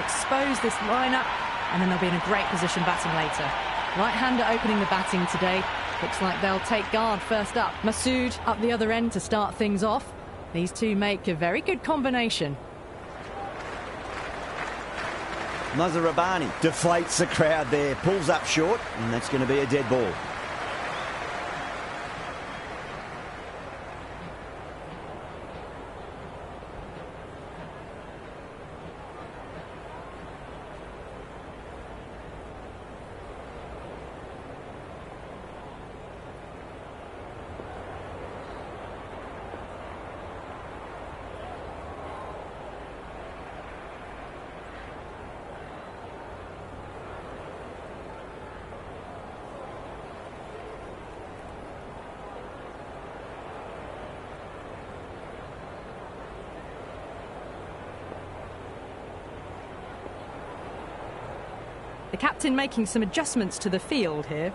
expose this lineup, and then they'll be in a great position batting later. Right-hander opening the batting today. Looks like they'll take guard first up. Masood up the other end to start things off. These two make a very good combination. Mazharabani deflates the crowd there, pulls up short, and that's going to be a dead ball. The captain making some adjustments to the field here.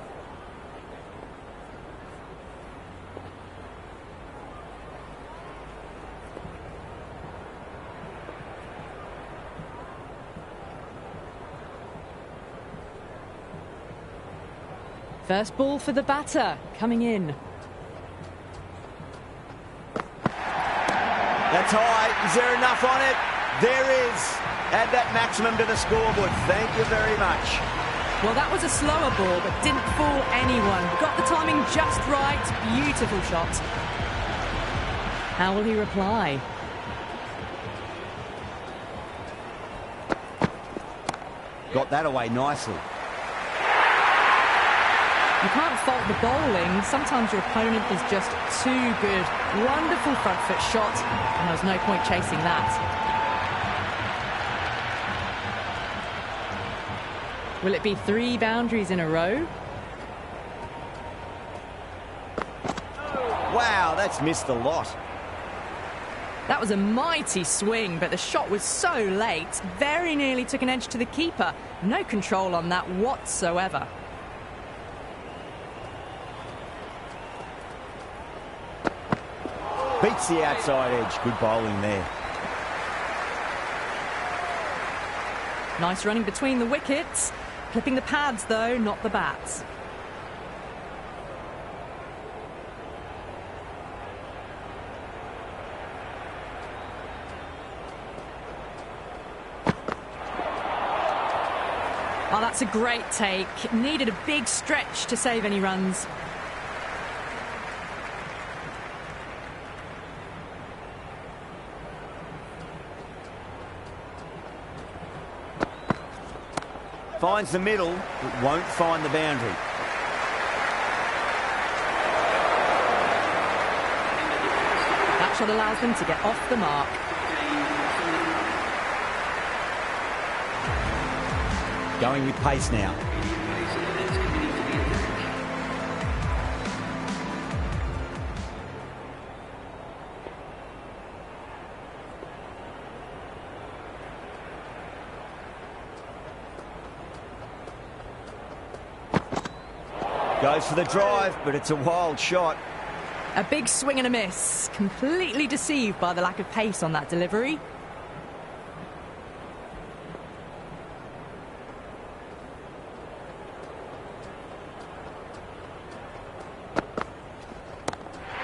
First ball for the batter, coming in. That's high. Is there enough on it? There is. Add that maximum to the scoreboard. Thank you very much. Well, that was a slower ball, but didn't fool anyone. Got the timing just right. Beautiful shot. How will he reply? Got that away nicely. You can't fault the bowling. Sometimes your opponent is just too good. Wonderful front foot shot, and there's no point chasing that. Will it be 3 boundaries in a row? Wow, that's missed a lot. That was a mighty swing, but the shot was so late. Very nearly took an edge to the keeper. No control on that whatsoever. Beats the outside edge. Good bowling there. Nice running between the wickets. Clipping the pads, though, not the bats. Oh, that's a great take. Needed a big stretch to save any runs. Finds the middle, but won't find the boundary. That shot allows them to get off the mark. Going with pace now. Goes for the drive, but it's a wild shot. A big swing and a miss. Completely deceived by the lack of pace on that delivery.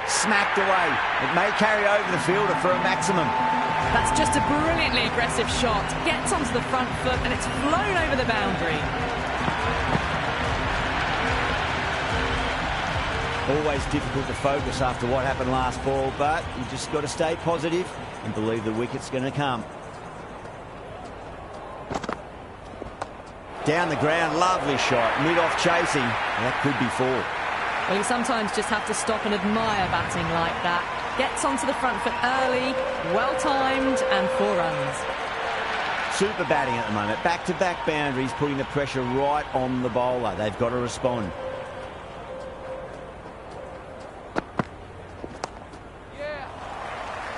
Smacked away. It may carry over the fielder for a maximum. That's just a brilliantly aggressive shot. Gets onto the front foot and it's flown over the boundary. Always difficult to focus after what happened last ball, but you just got to stay positive and believe the wicket's going to come. Down the ground, lovely shot. Mid-off chasing. That could be 4. Well, you sometimes just have to stop and admire batting like that. Gets onto the front foot early, well-timed, and 4 runs. Super batting at the moment. Back-to-back boundaries, putting the pressure right on the bowler. They've got to respond.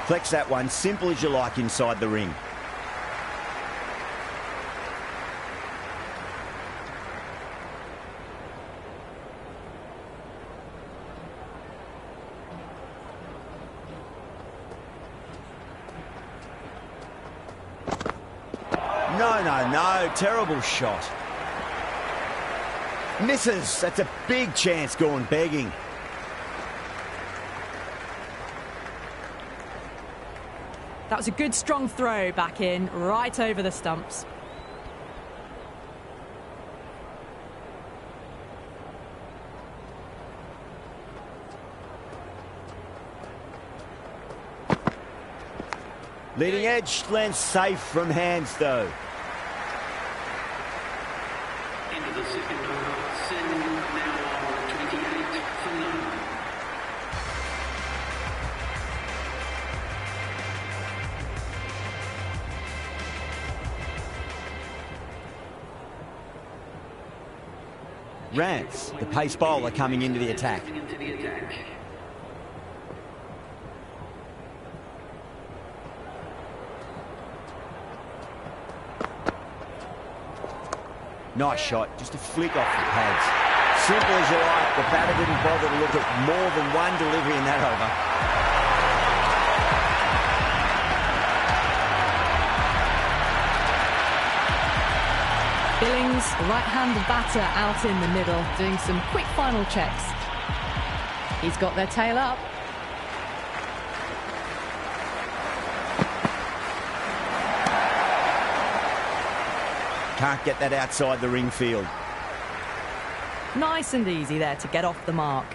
Flex that one, simple as you like inside the ring. No. Terrible shot. Misses. That's a big chance gone begging. That was a good, strong throw back in, right over the stumps. Leading edge lands safe from hands, though. Into the second half, send now 28 for 9. Rance, the pace bowler, coming into the attack. Nice shot, just a flick off the pads. Simple as you like, the batter didn't bother to look at more than one delivery in that over. Billings, the right-handed batter, out in the middle, doing some quick final checks. He's got their tail up. Can't get that outside the ring field. Nice and easy there to get off the mark.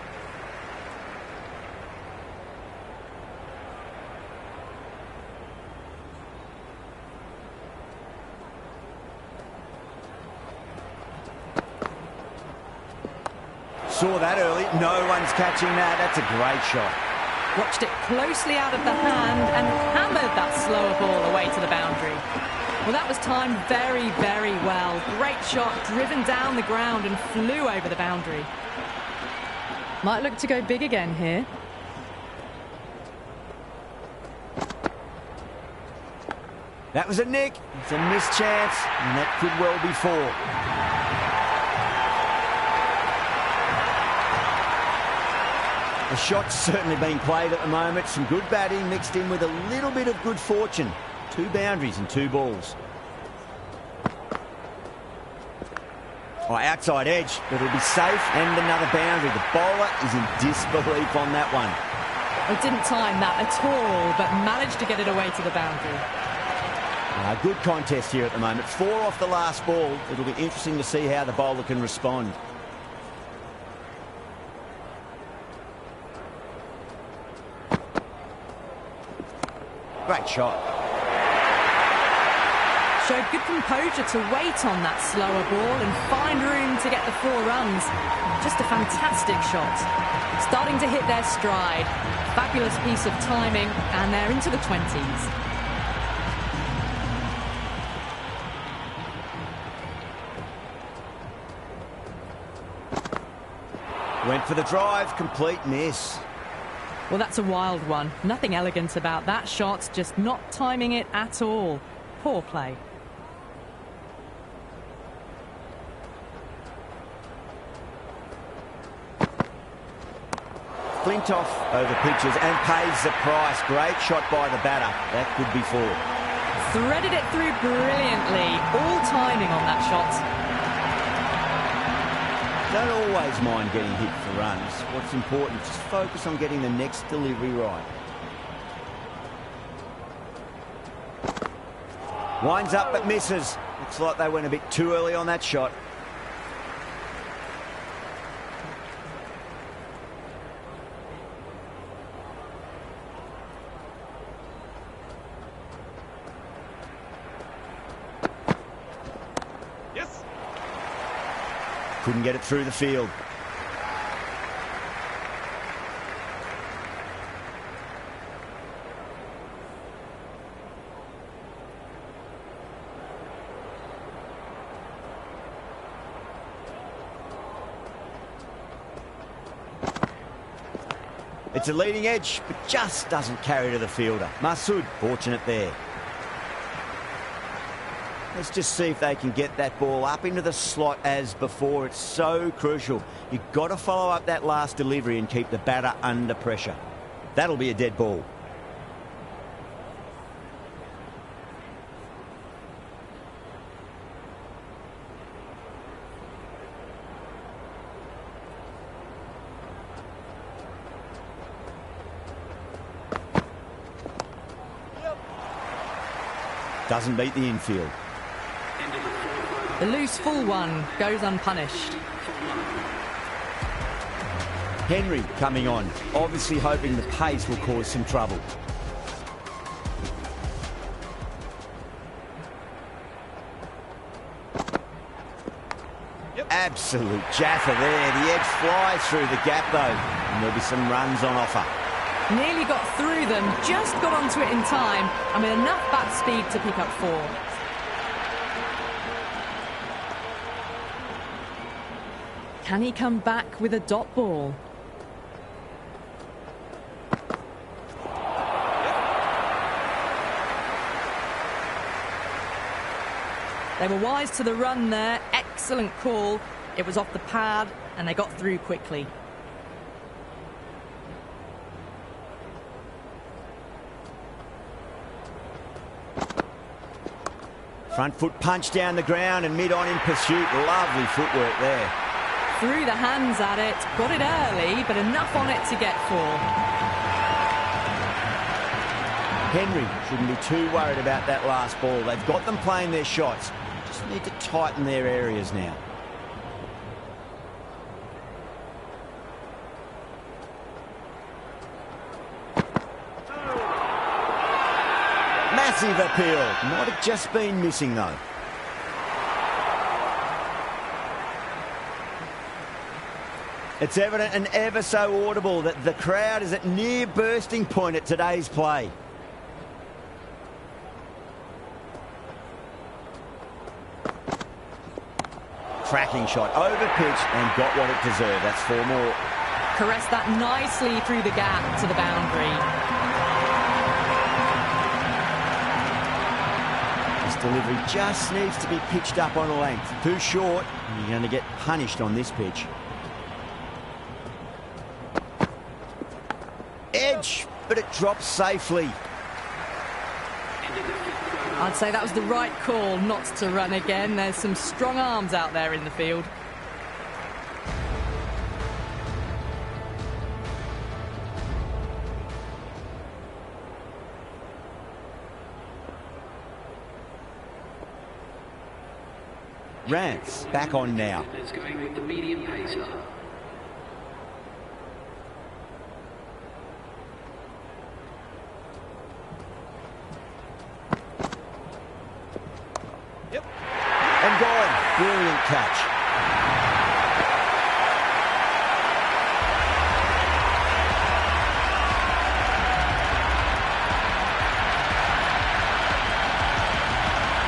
Saw that early. No one's catching that. That's a great shot. Watched it closely out of the hand and hammered that slower ball away to the boundary. Well, that was timed very, very well. Great shot, driven down the ground and flew over the boundary. Might look to go big again here. That was a nick. It's a missed chance, and that could well be 4. The shot's certainly being played at the moment. Some good batting mixed in with a little bit of good fortune. 2 boundaries and 2 balls. Oh, outside edge, but it'll be safe and another boundary. The bowler is in disbelief on that one. It didn't time that at all, but managed to get it away to the boundary. Good contest here at the moment. 4 off the last ball. It'll be interesting to see how the bowler can respond. Great shot. Showed good composure to wait on that slower ball and find room to get the 4 runs. Just a fantastic shot. Starting to hit their stride. Fabulous piece of timing, and they're into the 20s. Went for the drive, complete miss. Well, that's a wild one. Nothing elegant about that shot, just not timing it at all. Poor play. Flintoff over pitches and pays the price. Great shot by the batter. That could be 4. Threaded it through brilliantly. All timing on that shot. Don't always mind getting hit for runs. What's important, just focus on getting the next delivery right. Winds up but misses. Looks like they went a bit too early on that shot. Couldn't get it through the field. It's a leading edge, but just doesn't carry to the fielder. Masood, fortunate there. Let's just see if they can get that ball up into the slot as before. It's so crucial. You've got to follow up that last delivery and keep the batter under pressure. That'll be a dead ball. Doesn't beat the infield. The loose full one goes unpunished. Henry coming on, obviously hoping the pace will cause some trouble. Absolute jaffer there. The edge flies through the gap though, and there'll be some runs on offer. Nearly got through them, just got onto it in time, and with enough bat speed to pick up 4. Can he come back with a dot ball? They were wise to the run there. Excellent call. It was off the pad, and they got through quickly. Front foot punch down the ground and mid on in pursuit. Lovely footwork there. Threw the hands at it, got it early, but enough on it to get 4. Henry shouldn't be too worried about that last ball. They've got them playing their shots. Just need to tighten their areas now. Massive appeal. Might have just been missing though. It's evident and ever so audible that the crowd is at near bursting point at today's play. Cracking shot over pitch and got what it deserved. That's 4 more. Caressed that nicely through the gap to the boundary. This delivery just needs to be pitched up on a length. Too short, and you're going to get punished on this pitch. Edge, but it drops safely. I'd say that was the right call not to run again. There's some strong arms out there in the field. Rance back on now. It's going with the medium pacer. And gone. Brilliant catch.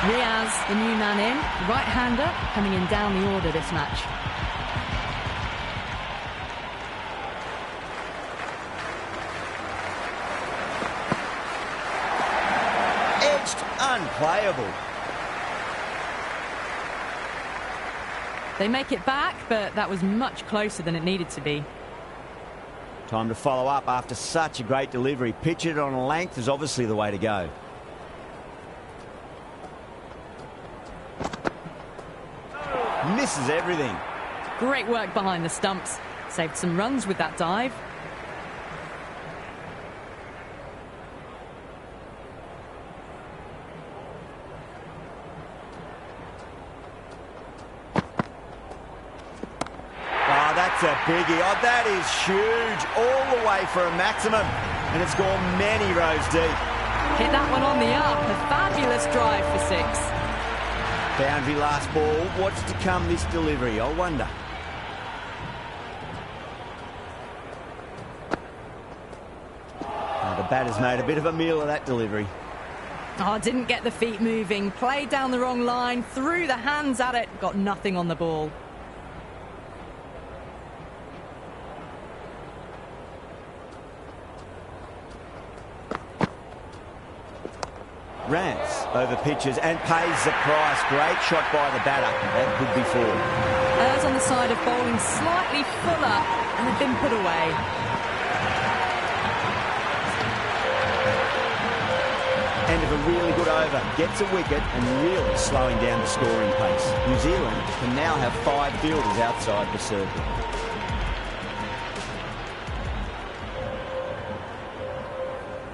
Riaz, the new man in, right-hander, coming in down the order this match. Edged, unplayable. They make it back, but that was much closer than it needed to be. Time to follow up after such a great delivery. Pitch it on a length is obviously the way to go. Misses everything. Great work behind the stumps. Saved some runs with that dive. Oh, that's a biggie. Oh, that is huge. All the way for a maximum. And it's gone many rows deep. Hit that one on the up. A fabulous drive for 6. Boundary last ball. What's to come this delivery? I wonder. Oh, the batter's made a bit of a meal of that delivery. Oh, didn't get the feet moving. Played down the wrong line. Threw the hands at it. Got nothing on the ball. Rance over pitches and pays the price. Great shot by the batter. That could be 4. Errs on the side of bowling slightly fuller and had been put away. End of a really good over. Gets a wicket and really slowing down the scoring pace. New Zealand can now have 5 fielders outside the circle.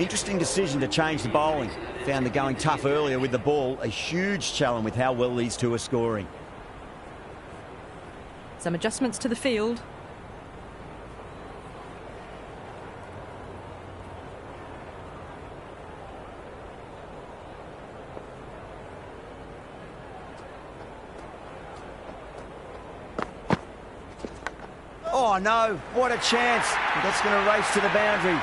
Interesting decision to change the bowling. Found the going tough earlier with the ball. A huge challenge with how well these two are scoring. Some adjustments to the field. Oh no, what a chance. That's going to race to the boundary.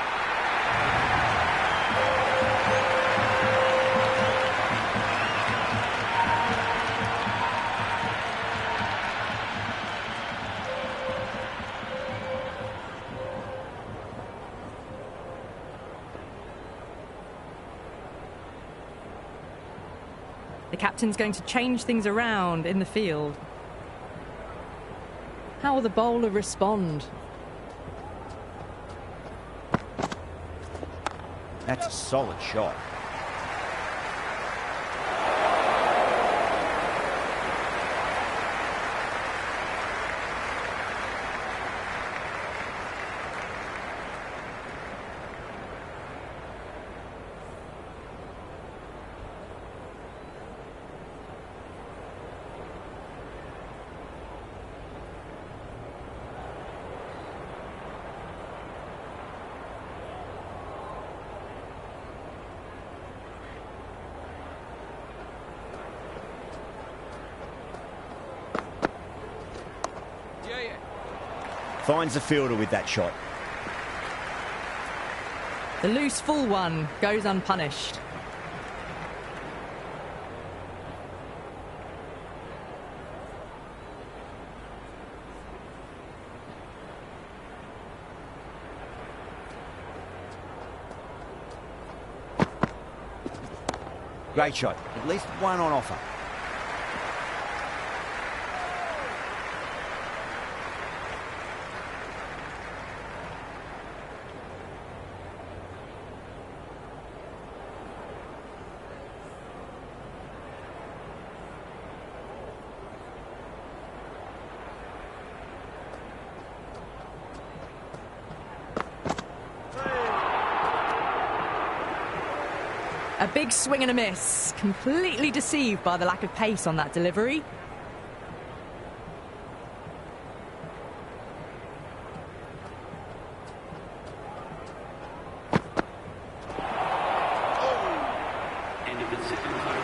The captain's going to change things around in the field. How will the bowler respond? That's a solid shot. Finds the fielder with that shot. The loose full one goes unpunished. Great shot. At least one on offer. A big swing and a miss. Completely deceived by the lack of pace on that delivery.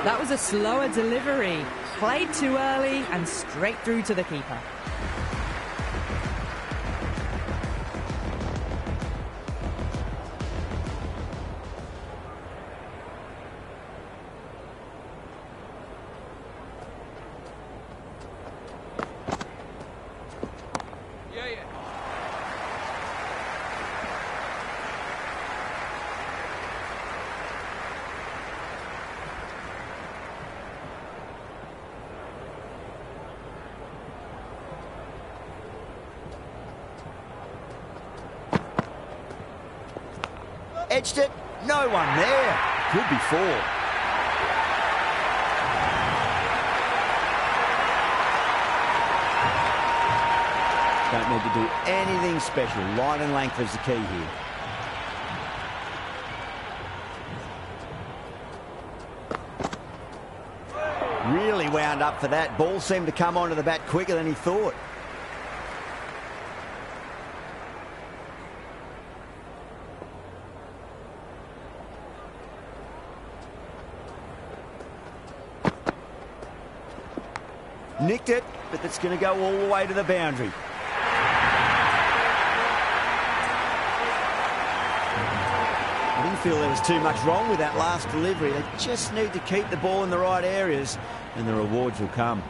That was a slower delivery. Played too early and straight through to the keeper. Edged it. No one there. Could be four. Don't need to do anything special. Line and length is the key here. Really wound up for that. Ball seemed to come onto the bat quicker than he thought. Nicked it, but that's going to go all the way to the boundary. I didn't feel there was too much wrong with that last delivery. They just need to keep the ball in the right areas and the rewards will come.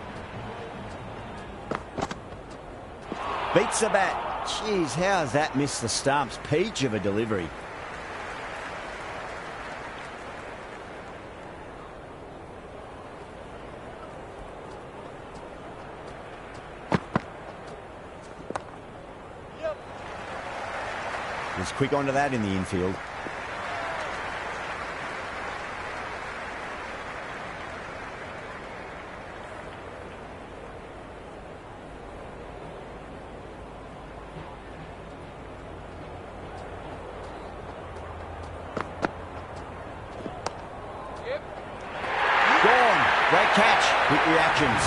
Beats the bat. Jeez, how has that missed the stumps? Peach of a delivery. Was quick onto that in the infield. Quick reactions.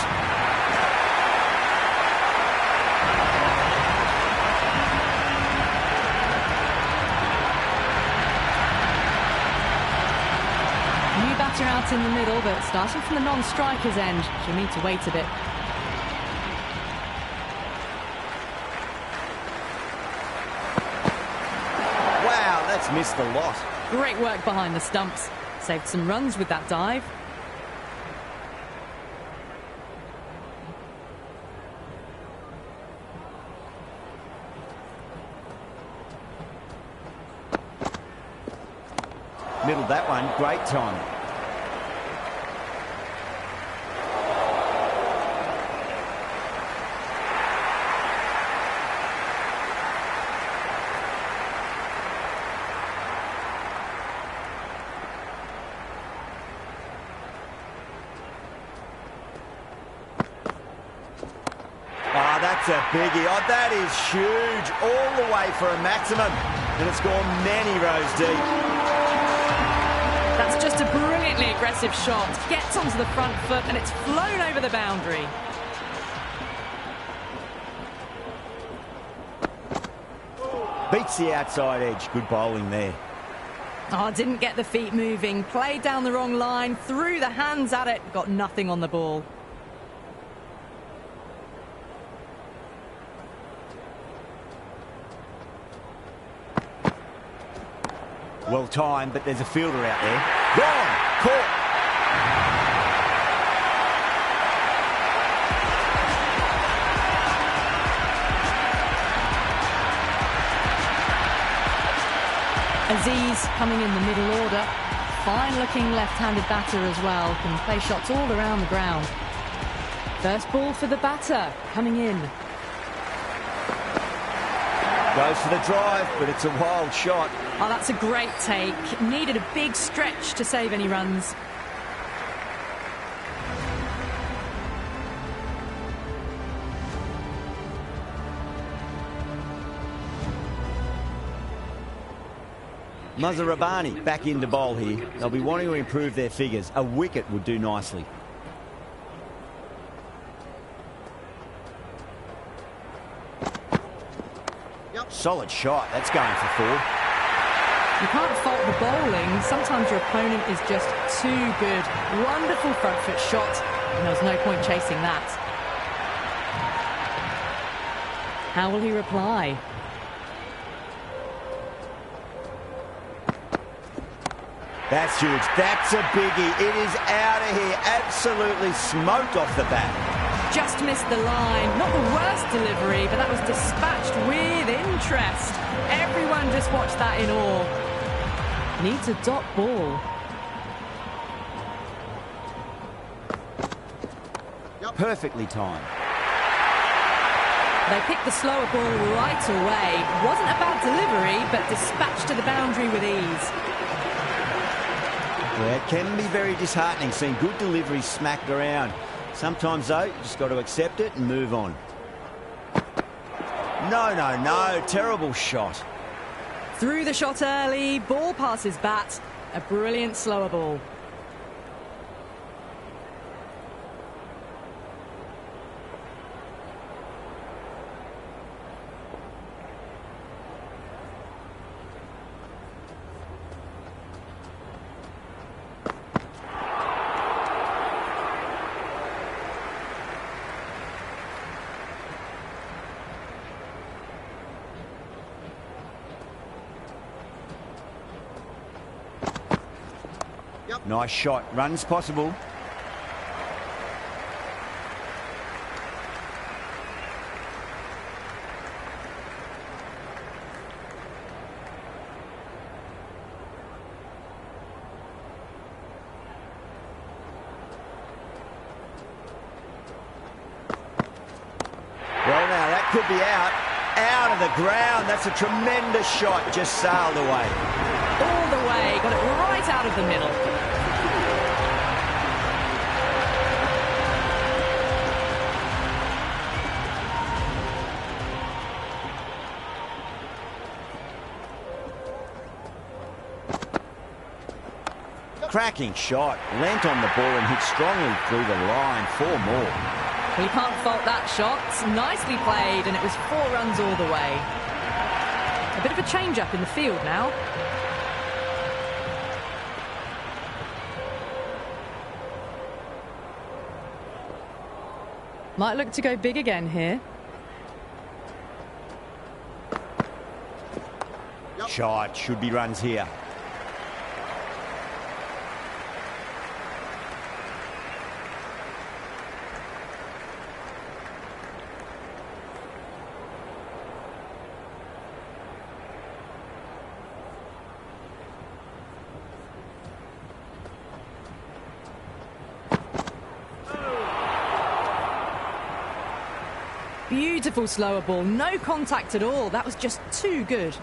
New batter out in the middle, but starting from the non-striker's end. She'll need to wait a bit. Wow, that's missed a lot. Great work behind the stumps. Saved some runs with that dive. Middled that one, great timing. Oh, that's a biggie. Oh, that is huge. All the way for a maximum. And it's gone many rows deep. That's just a brilliantly aggressive shot. Gets onto the front foot and it's flown over the boundary. Beats the outside edge. Good bowling there. Oh, didn't get the feet moving. Played down the wrong line. Threw the hands at it. Got nothing on the ball. Well timed, but there's a fielder out there. Gone! Caught! Aziz coming in the middle order. Fine looking left-handed batter as well. Can play shots all around the ground. First ball for the batter coming in. Goes for the drive, but it's a wild shot. Oh, that's a great take. Needed a big stretch to save any runs. Muzarabani back into bowl here. They'll be wanting to improve their figures. A wicket would do nicely. Solid shot. That's going for 4. You can't fault the bowling. Sometimes your opponent is just too good. Wonderful front foot shot, and there was no point chasing that. How will he reply? That's huge. That's a biggie. It is out of here. Absolutely smoked off the bat. Just missed the line. Not the worst delivery, but that was dispatched with interest. Everyone just watched that in awe. Needs a dot ball. Perfectly timed. They picked the slower ball right away. Wasn't a bad delivery, but dispatched to the boundary with ease. Yeah, it can be very disheartening seeing good deliveries smacked around. Sometimes, though, you just got to accept it and move on. No. Terrible shot. Threw the shot early. Ball past his bat. A brilliant slower ball. Nice shot. Runs possible. Well, now that could be out of the ground. That's a tremendous shot. Just sailed away. All the way. Got it right out of the middle. Cracking shot. Leant on the ball and hit strongly through the line. 4 more. Well, you can't fault that shot. Nicely played, and it was 4 runs all the way. A bit of a change-up in the field now. Might look to go big again here. Shot. Should be runs here. Beautiful slower ball, no contact at all. That was just too good.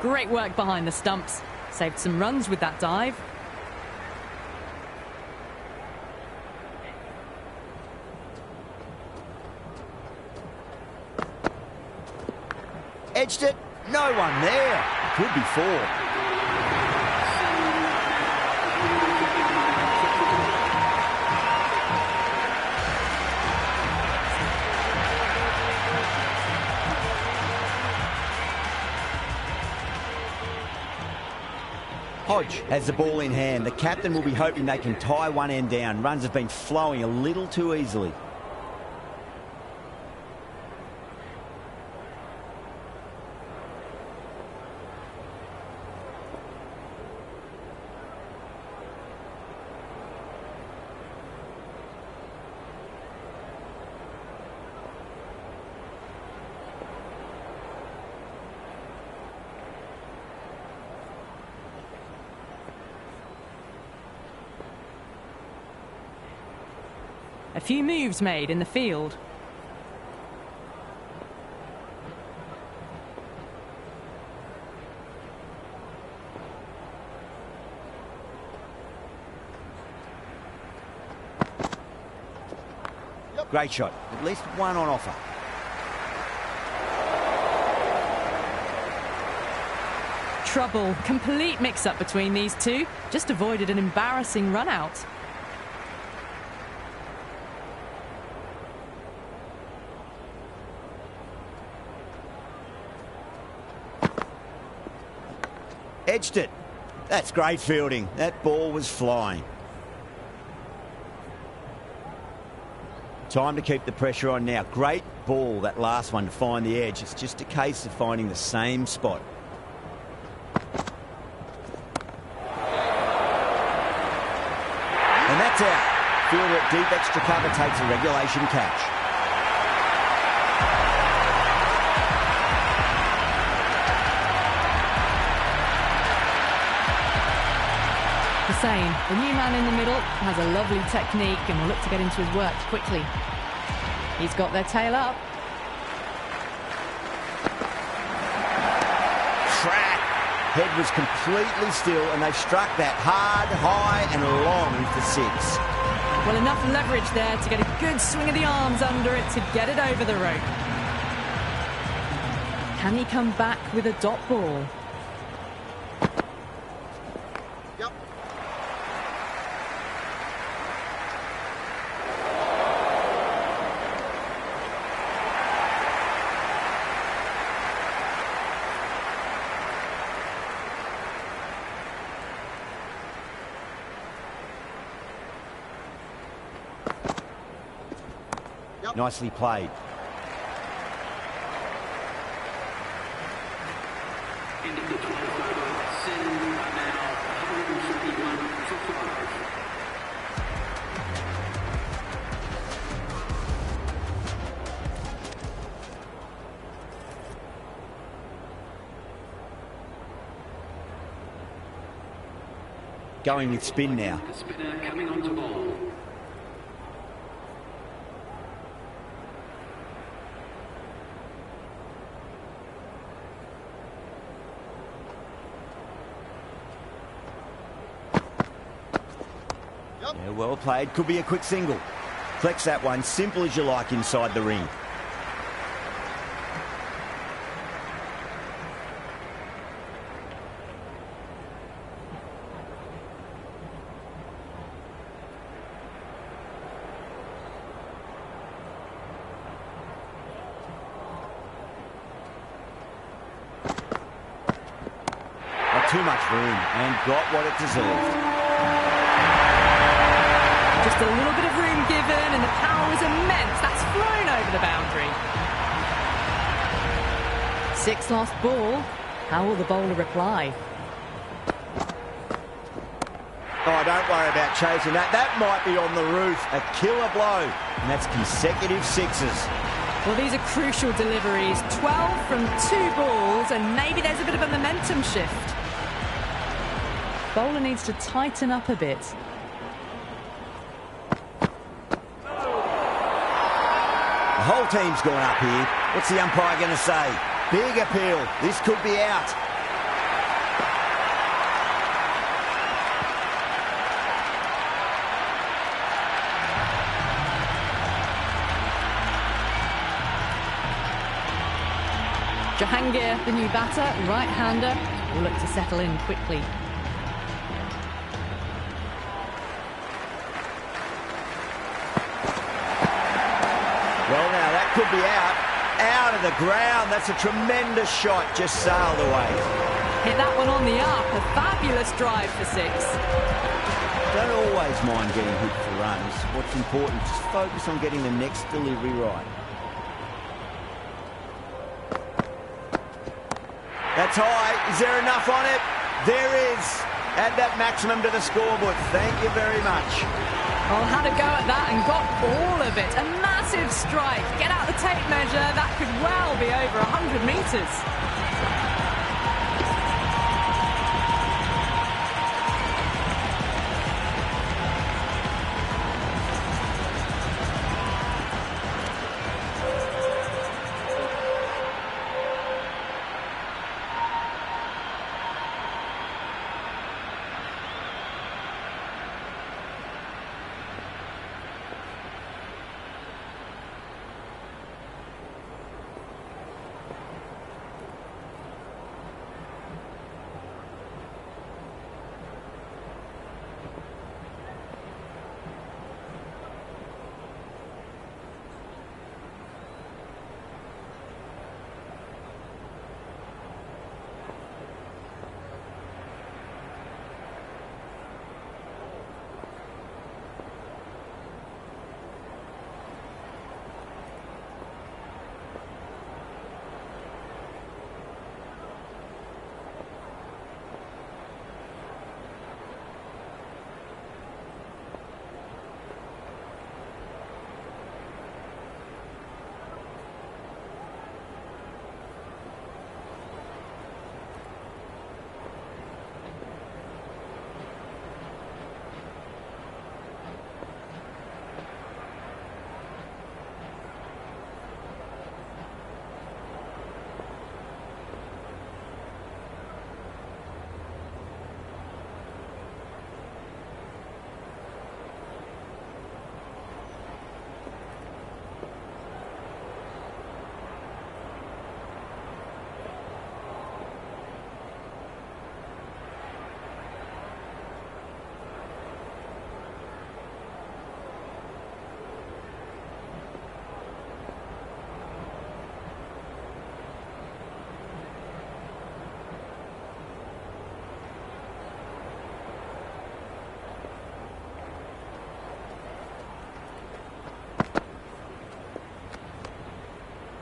Great work behind the stumps. Saved some runs with that dive. Edged it. No one there. Could be 4. Hodge has the ball in hand. The captain will be hoping they can tie one end down. Runs have been flowing a little too easily. A few moves made in the field. Great shot. At least one on offer. Trouble. Complete mix-up between these two. Just avoided an embarrassing run-out. Edged it. That's great fielding. That ball was flying. Time to keep the pressure on now. Great ball, that last one, to find the edge. It's just a case of finding the same spot. And that's out. Fielder at deep extra cover takes a regulation catch. Hussain, the new man in the middle, has a lovely technique and will look to get into his work quickly. He's got their tail up. Track. Head was completely still and they've struck that hard, high and long for 6. Well, enough leverage there to get a good swing of the arms under it to get it over the rope. Can he come back with a dot ball? Nicely played. End of the 12th over. Sin now 151 for 5. going with spin now. The spinner coming on to bowl. Yeah, well played. Could be a quick single. Flex that one, simple as you like inside the ring. Not too much room and got what it deserved. Just a little bit of room given, and the power was immense. That's flown over the boundary. 6 lost ball. How will the bowler reply? Oh, don't worry about chasing that. That might be on the roof. A killer blow. And that's consecutive sixes. Well, these are crucial deliveries. 12 from 2 balls, and maybe there's a bit of a momentum shift. Bowler needs to tighten up a bit. The whole team's gone up here. What's the umpire going to say? Big appeal. This could be out. Jahangir, the new batter, right-hander, will look to settle in quickly. Well, now, that could be out. Out of the ground. That's a tremendous shot. Just sailed away. Hit that one on the up. A fabulous drive for 6. Don't always mind getting hit for runs. What's important is just focus on getting the next delivery right. That's high. Is there enough on it? There is. Add that maximum to the scoreboard. Thank you very much. Oh, had a go at that and got all of it. A massive strike. Get out the tape measure. That could well be over 100 metres.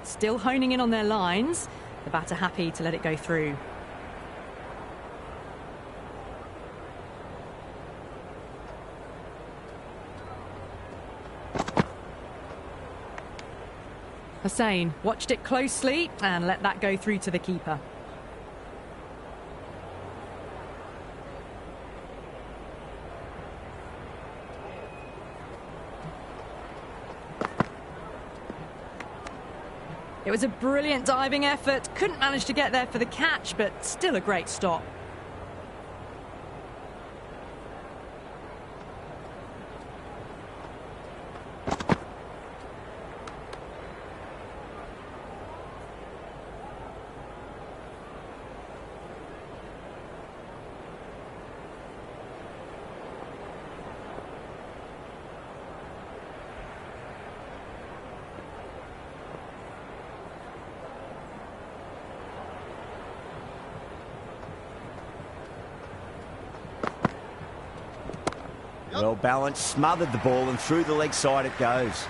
Still honing in on their lines. The batter happy to let it go through. Hussain watched it closely and let that go through to the keeper. It was a brilliant diving effort. Couldn't manage to get there for the catch, but still a great stop. Well balanced, smothered the ball, and through the leg side it goes.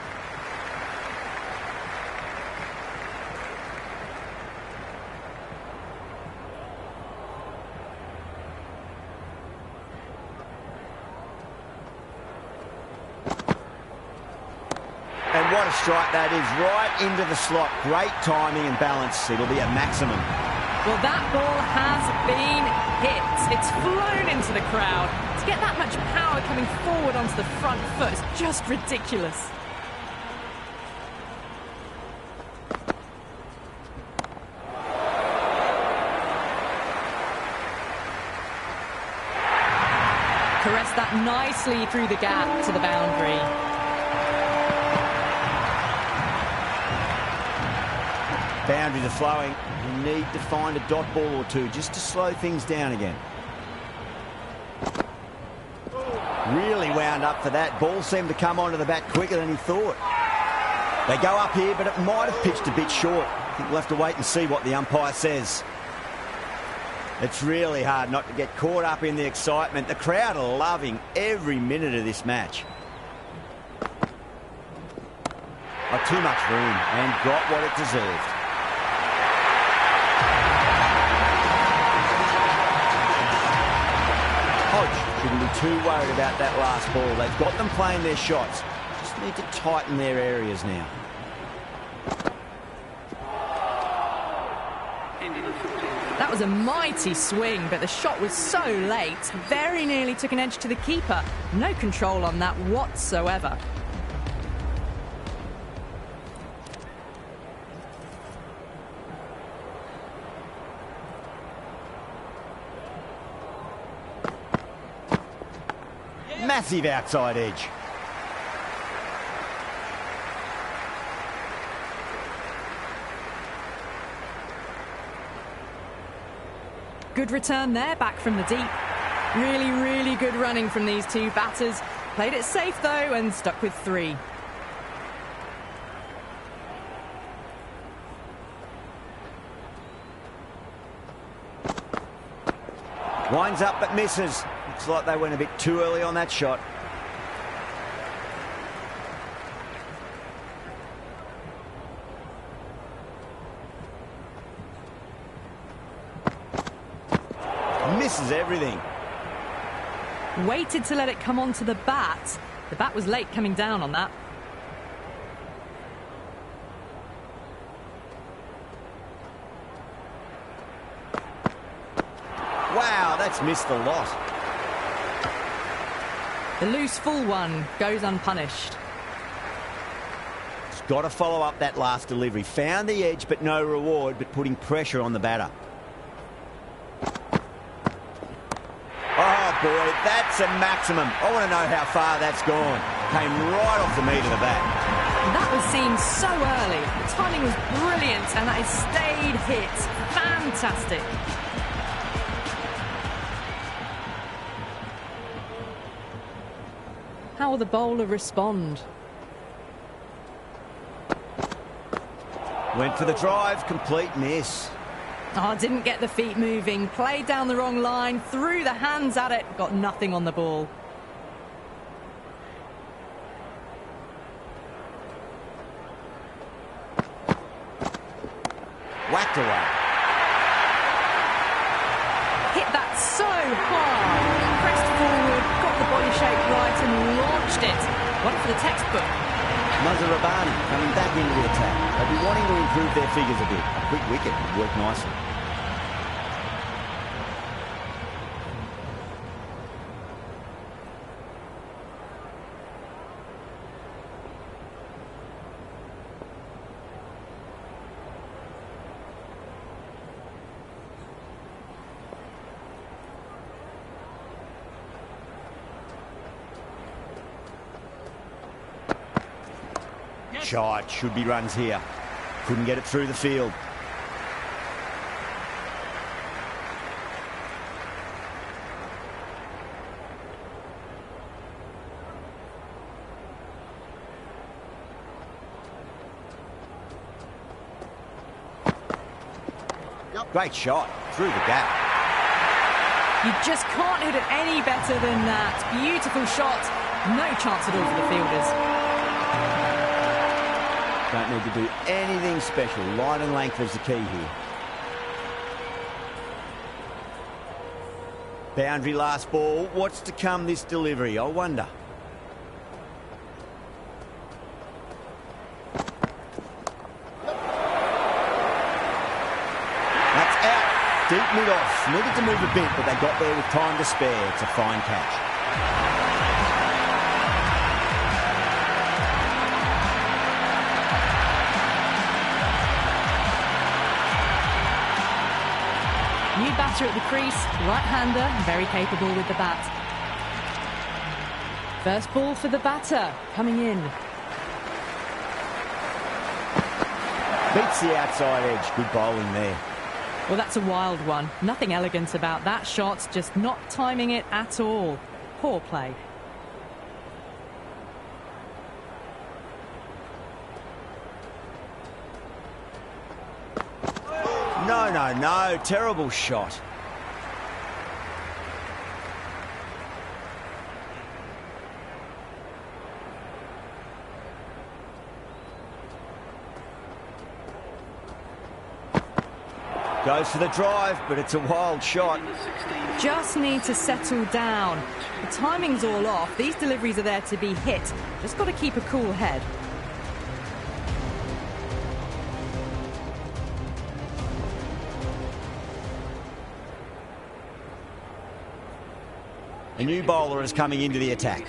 And what a strike that is, right into the slot. Great timing and balance. It'll be at maximum. Well, that ball has been hit. It's flown into the crowd. To get that much power coming forward onto the front foot is just ridiculous. Caressed that nicely through the gap to the boundary. Boundaries are flowing. You need to find a dot ball or two just to slow things down again. Really wound up for that. Ball seemed to come onto the bat quicker than he thought. They go up here, but it might have pitched a bit short. I think we'll have to wait and see what the umpire says. It's really hard not to get caught up in the excitement. The crowd are loving every minute of this match. Oh, too much room, and got what it deserved. Hodge shouldn't be too worried about that last ball. They've got them playing their shots. Just need to tighten their areas now. That was a mighty swing, but the shot was so late. Very nearly took an edge to the keeper. No control on that whatsoever. Massive outside edge. Good return there, back from the deep. Really, really good running from these two batters. Played it safe, though, and stuck with 3. Winds up but misses. Looks like they went a bit too early on that shot. Misses everything. Waited to let it come onto the bat. The bat was late coming down on that. Wow, that's missed the lot. The loose full one goes unpunished. It's got to follow up that last delivery. Found the edge, but no reward, but putting pressure on the batter. Oh, boy, that's a maximum. I want to know how far that's gone. Came right off the meat of the bat. That was seen so early. The timing was brilliant, and that is stayed hit. Fantastic. How will the bowler respond? Went for the drive, complete miss. Oh, didn't get the feet moving. Played down the wrong line, threw the hands at it, got nothing on the ball. Whacked away. Hit that so hard. Pressed forward, got the body shape right and launched it. One for the textbook. Mazharabani coming back into the attack. They'll be wanting to improve their figures a bit. A quick wicket would work nicely. shot. Should be runs here. Couldn't get it through the field. Great shot through the gap. You just can't hit it any better than that. Beautiful shot. No chance at all for the fielders. Don't need to do anything special. Line and length is the key here. Boundary last ball. What's to come this delivery? I wonder. Deep mid-off. Needed to move a bit, but they got there with time to spare. It's a fine catch. New batter at the crease, right-hander, very capable with the bat. First ball for the batter, coming in. Beats the outside edge. Good bowling there. Well, that's a wild one. Nothing elegant about that shot, just not timing it at all. Poor play. No. Terrible shot. Goes for the drive, but it's a wild shot. Just need to settle down. The timing's all off. These deliveries are there to be hit. Just got to keep a cool head. A new bowler is coming into the attack.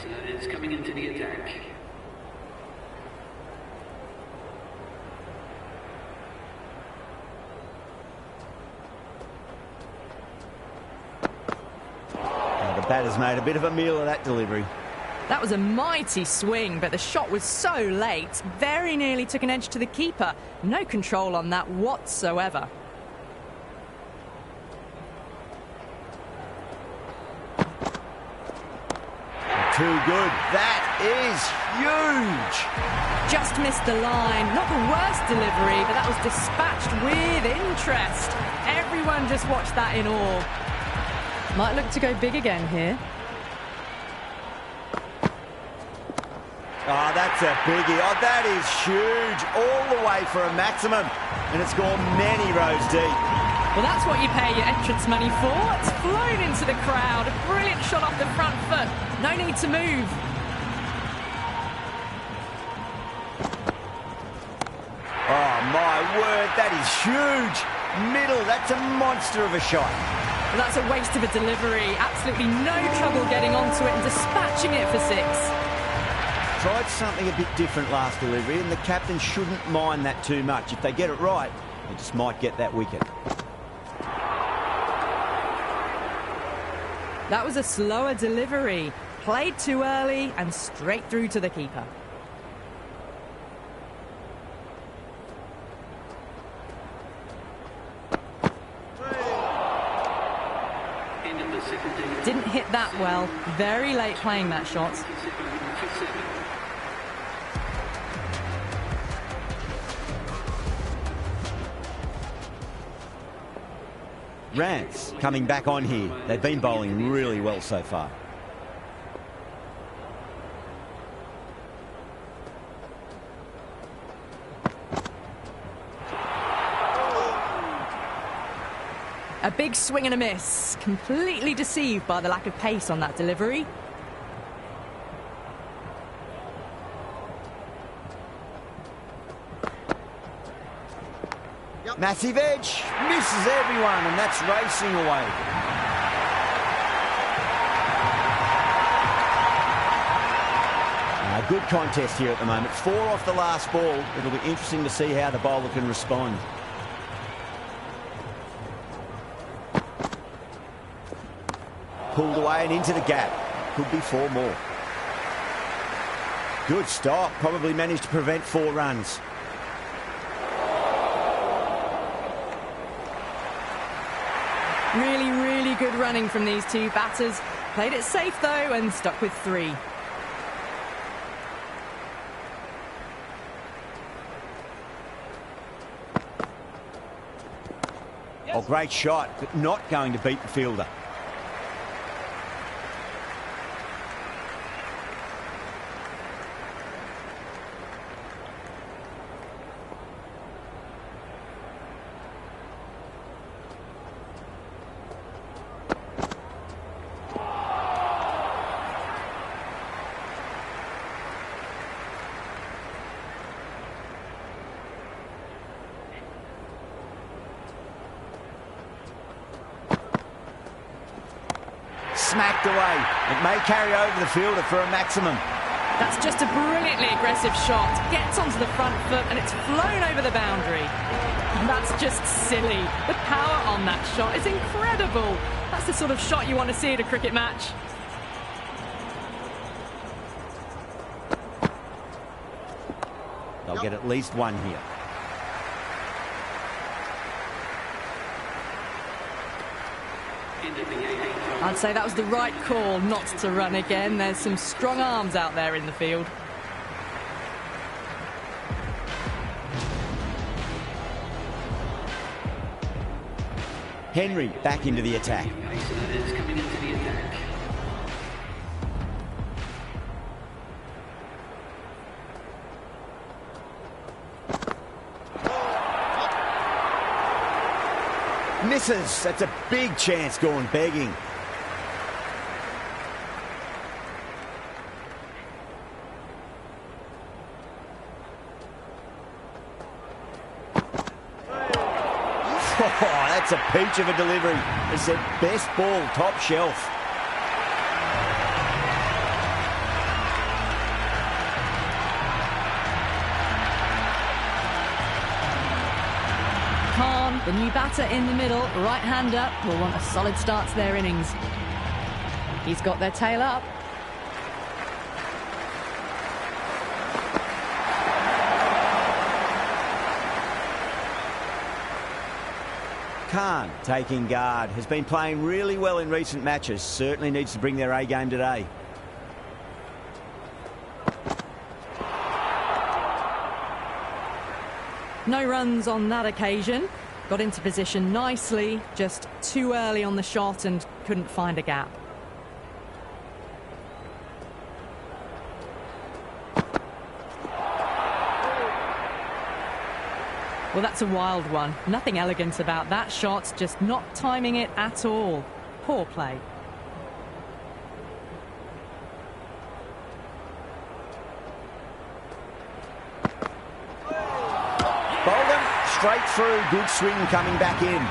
The batter's made a bit of a meal of that delivery. That was a mighty swing, but the shot was so late. Very nearly took an edge to the keeper. No control on that whatsoever. Too good. That is huge. Just missed the line. Not the worst delivery, but that was dispatched with interest. Everyone just watched that in awe. Might look to go big again here. Oh, that's a biggie. Oh, that is huge. All the way for a maximum. And it's gone many rows deep. Well, that's what you pay your entrance money for. It's flown into the crowd. A brilliant shot off the front foot. No need to move. Oh, my word. That is huge. Middle. That's a monster of a shot. Well, that's a waste of a delivery. Absolutely no trouble getting onto it and dispatching it for six. Tried something a bit different last delivery, and the captain shouldn't mind that too much. If they get it right, they just might get that wicket. That was a slower delivery. Played too early and straight through to the keeper. Didn't hit that well. Very late playing that shot. Rance coming back on here. They've been bowling really well so far. A big swing and a miss. Completely deceived by the lack of pace on that delivery. Massive edge, misses everyone, and that's racing away. Good contest here at the moment. 4 off the last ball. It'll be interesting to see how the bowler can respond. Pulled away and into the gap. Could be 4 more. Good stop. Probably managed to prevent 4 runs. Really, really good running from these two batters. Played it safe, though, and stuck with 3. Oh, great shot, but not going to beat the fielder. Smacked away. It may carry over the fielder for a maximum. That's just a brilliantly aggressive shot. Gets onto the front foot and it's flown over the boundary. That's just silly. The power on that shot is incredible. That's the sort of shot you want to see at a cricket match. They'll get at least 1 here. I'd say that was the right call not to run again. There's some strong arms out there in the field. Henry back into the attack. Misses. That's a big chance going begging. Oh, that's a peach of a delivery. It's their best ball, top shelf. Khan, the new batter in the middle, right-hander, will want a solid start to their innings. He's got their tail up. Khan taking guard. Has been playing really well in recent matches. Certainly needs to bring their A game today. No runs on that occasion. Got into position nicely, just too early on the shot and couldn't find a gap. Well, that's a wild one. Nothing elegant about that shot, just not timing it at all. Poor play. Bolden, straight through, good swing coming back in.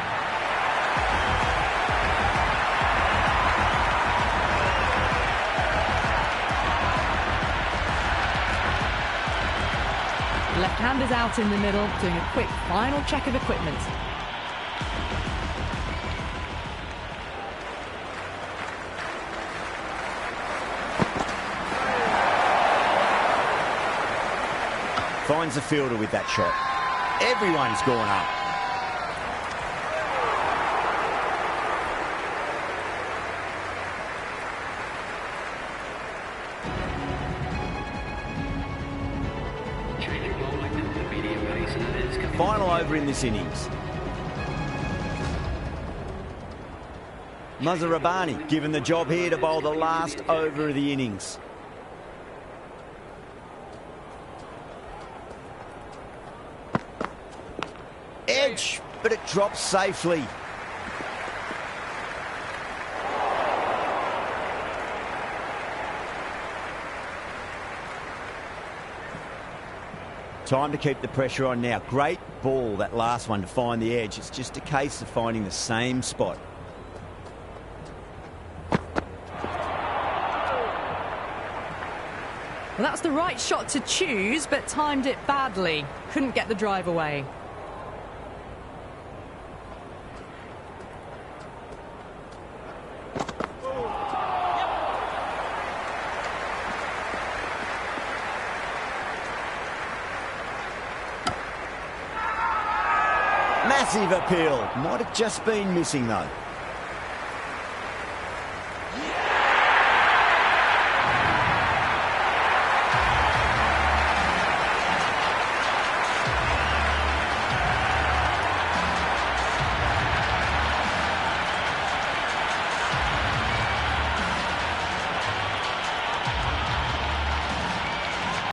Left-handers out in the middle, doing a quick final check of equipment. Finds the fielder with that shot. Everyone's gone up. Final over in this innings. Mazharabani given the job here to bowl the last over of the innings. Edge, but it drops safely. Time to keep the pressure on now. Great ball, that last one, to find the edge. It's just a case of finding the same spot. Well, that's the right shot to choose, but timed it badly. Couldn't get the drive away. Massive appeal. Might have just been missing, though.